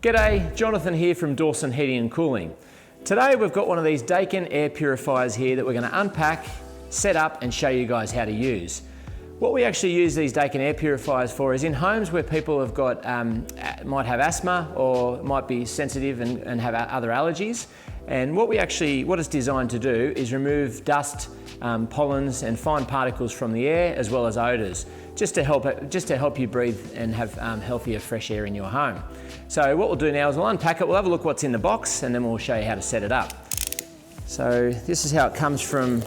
G'day, Jonathan here from Dawson Heating and Cooling. Today we've got one of these Daikin Air Purifiers here that we're going to unpack, set up and show you guys how to use. What we actually use these Daikin Air Purifiers for is in homes where people have got, might have asthma or might be sensitive and have other allergies. And what it's designed to do is remove dust, pollens and fine particles from the air, as well as odours, just to help you breathe and have healthier fresh air in your home. So what we'll do now is we'll unpack it, we'll have a look what's in the box, and then we'll show you how to set it up. So this is how it comes from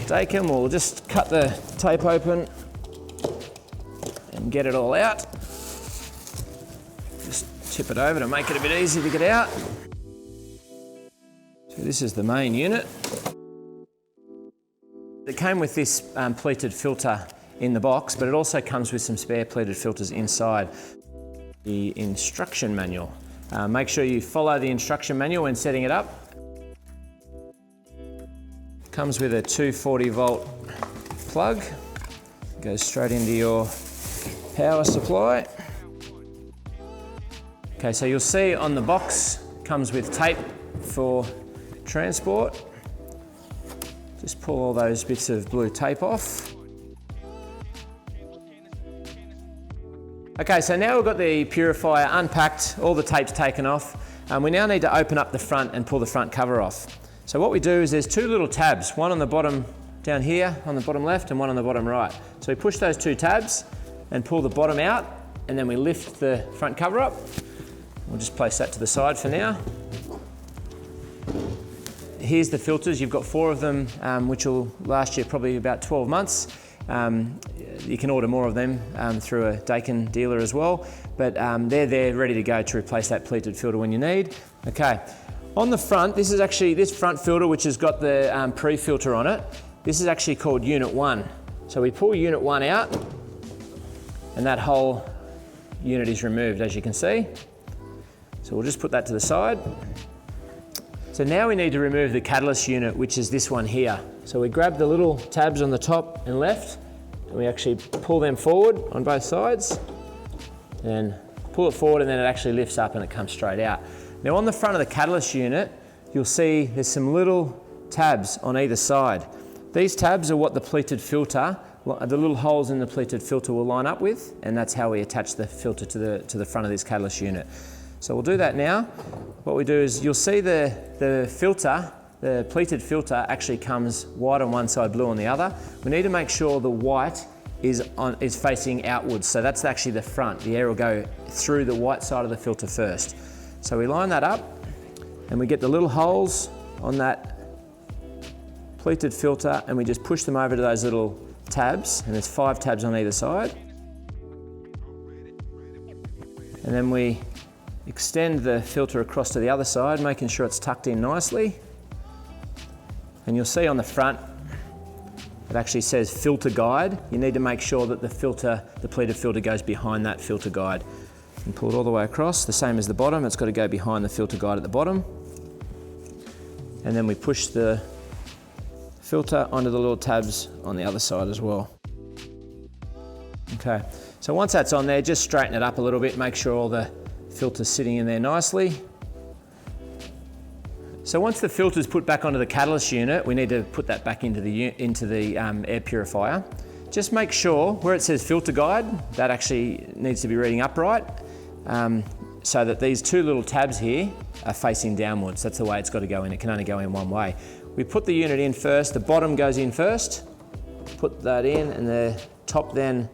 Daikin. We'll just cut the tape open and get it all out. Just tip it over to make it a bit easier to get out. So this is the main unit. It came with this pleated filter in the box, but it also comes with some spare pleated filters inside. The instruction manual. Make sure you follow the instruction manual when setting it up. Comes with a 240 volt plug. Goes straight into your power supply. Okay, so you'll see on the box, comes with tape for transport. Just pull all those bits of blue tape off. Okay, so now we've got the purifier unpacked, all the tape's taken off, and we now need to open up the front and pull the front cover off. So what we do is there's two little tabs, one on the bottom down here, on the bottom left, and one on the bottom right. So we push those two tabs and pull the bottom out, and then we lift the front cover up. We'll just place that to the side for now. Here's the filters. You've got 4 of them, which will last you probably about 12 months. You can order more of them through a Daikin dealer as well, but they're there ready to go to replace that pleated filter when you need. Okay, on the front, this front filter, which has got the pre-filter on it, this is actually called Unit 1. So we pull Unit 1 out, and that whole unit is removed, as you can see. So we'll just put that to the side. So now we need to remove the catalyst unit, which is this one here. So we grab the little tabs on the top and left, and we actually pull them forward on both sides, and pull it forward, and then it actually lifts up and it comes straight out. Now on the front of the catalyst unit, you'll see there's some little tabs on either side. These tabs are what the pleated filter, the little holes in the pleated filter will line up with, and that's how we attach the filter to the front of this catalyst unit. So we'll do that now. What we do is you'll see the filter, the pleated filter actually comes white on one side, blue on the other. We need to make sure the white is facing outwards. So that's actually the front. The air will go through the white side of the filter first. So we line that up and we get the little holes on that pleated filter, and we just push them over to those little tabs, and there's 5 tabs on either side. And then we extend the filter across to the other side, making sure it's tucked in nicely. And you'll see on the front, it actually says filter guide. You need to make sure that the pleated filter goes behind that filter guide. And pull it all the way across, the same as the bottom, it's got to go behind the filter guide at the bottom. And then we push the filter onto the little tabs on the other side as well. Okay, so once that's on there, just straighten it up a little bit, make sure all the filter's sitting in there nicely. So once the filter's put back onto the catalyst unit, we need to put that back into the air purifier. Just make sure where it says filter guide, that actually needs to be reading upright, so that these 2 little tabs here are facing downwards. That's the way it's got to go in. It can only go in one way. We put the unit in first, the bottom goes in first, put that in, and the top then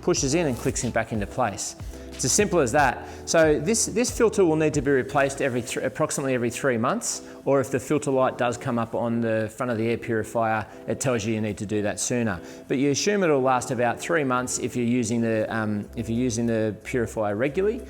pushes in and clicks it back into place. It's as simple as that. So this filter will need to be replaced approximately every 3 months, or if the filter light does come up on the front of the air purifier, it tells you need to do that sooner. But you assume it'll last about 3 months if you're using the purifier regularly.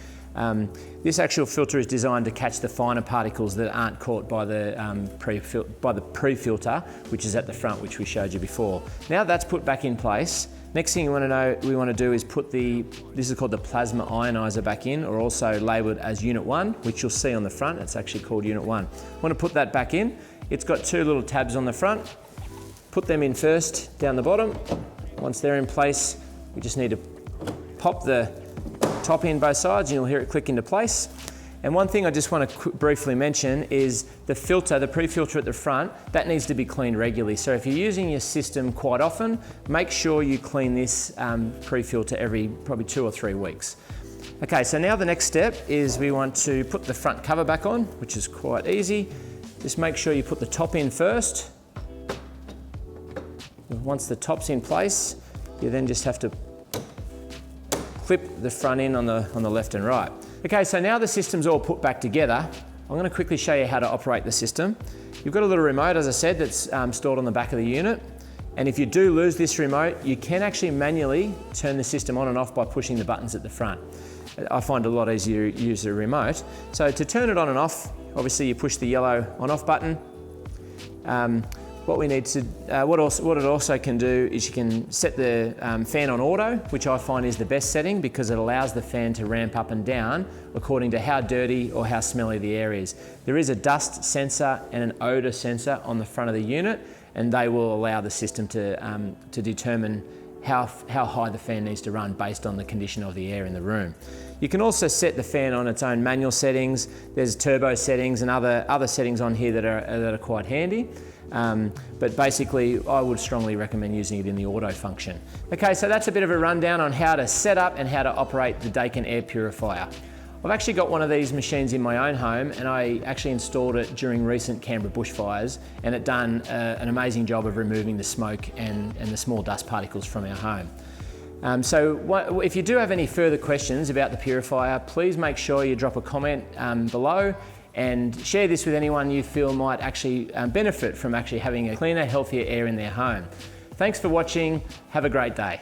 This actual filter is designed to catch the finer particles that aren't caught by the pre-filter, which is at the front, which we showed you before. Now that's put back in place. Next thing we want to do is put this is called the plasma ionizer back in, or also labelled as Unit 1, which you'll see on the front. It's actually called Unit 1. Want to put that back in. It's got 2 little tabs on the front. Put them in first down the bottom. Once they're in place, we just need to pop the top in both sides and you'll hear it click into place. And one thing I just want to briefly mention is the filter, the pre-filter at the front, that needs to be cleaned regularly. So if you're using your system quite often, make sure you clean this pre-filter every probably 2 or 3 weeks. Okay, so now the next step is we want to put the front cover back on, which is quite easy. Just make sure you put the top in first. Once the top's in place, you then just have to clip the front in on the left and right. Okay, so now the system's all put back together, I'm going to quickly show you how to operate the system. You've got a little remote, as I said, that's stored on the back of the unit. And if you do lose this remote, you can actually manually turn the system on and off by pushing the buttons at the front. I find it a lot easier to use the remote. So to turn it on and off, obviously you push the yellow on-off button. What it also can do is you can set the fan on auto, which I find is the best setting because it allows the fan to ramp up and down according to how dirty or how smelly the air is. There is a dust sensor and an odour sensor on the front of the unit, and they will allow the system to determine how high the fan needs to run based on the condition of the air in the room. You can also set the fan on its own manual settings. There's turbo settings and other settings on here that are quite handy. But basically, I would strongly recommend using it in the auto function. Okay, so that's a bit of a rundown on how to set up and how to operate the Daikin Air Purifier. I've actually got one of these machines in my own home, and I actually installed it during recent Canberra bushfires, and it done an amazing job of removing the smoke and the small dust particles from our home. If you do have any further questions about the purifier, please make sure you drop a comment below and share this with anyone you feel might actually benefit from actually having a cleaner, healthier air in their home. Thanks for watching. Have a great day.